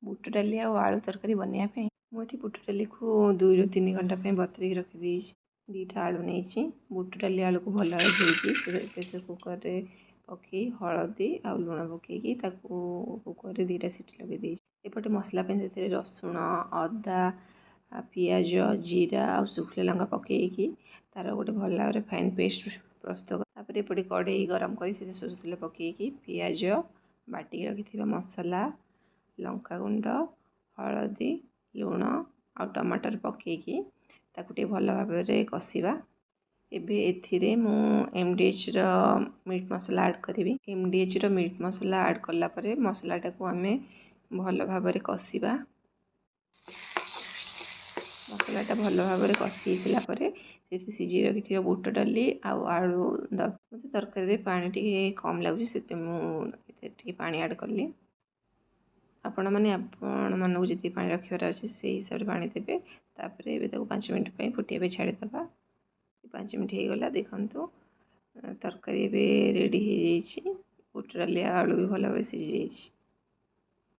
बुट डाली और आलू तरकारी बनवाई मुझे बुट डाली को 2 ରୁ 3 घंटा बतरेक रखी दीटा आलू नहीं बुट डाली आलू को भल धोई प्रेसर कुकर रे पकई हलदी आ लुण पकईकी कुकर 2टा सीटी लगे एपटे मसला से रसुण अदा पियाज जीरा आ शुखला लंका पकईकी तार गोटे भल भाव फाइन पेस्ट प्रस्तुत तापर एपटे कड़े गरम कर सोरिष तेल पकईकी पियाज बाटिक रखि मसला लंका गुंड हलदी लुण आ टमाटर पकईकी ताकू भल भाव कषा एबे एथिरे मु MDH रो मीट मसला ऐड करी MDH रो मीट मसला ऐड कला परे मसलाटा को आमे भल भाव कषा मसलाटा भल भाव कषि परे सीझी रखि बुट डाली आलू मत तरकारी पानी टी कम लगुच मुझे पानी ऐड कली आपण मानक जी पानी रखार अच्छे से हिसाब से पानी देवे तापर ए 5 मिनट फुटिया छाड़ीदा 5 मिनट हो गला देखु तरकारी रेडी हो बुट डाली आलू भी भल भाव सीझी जाइए।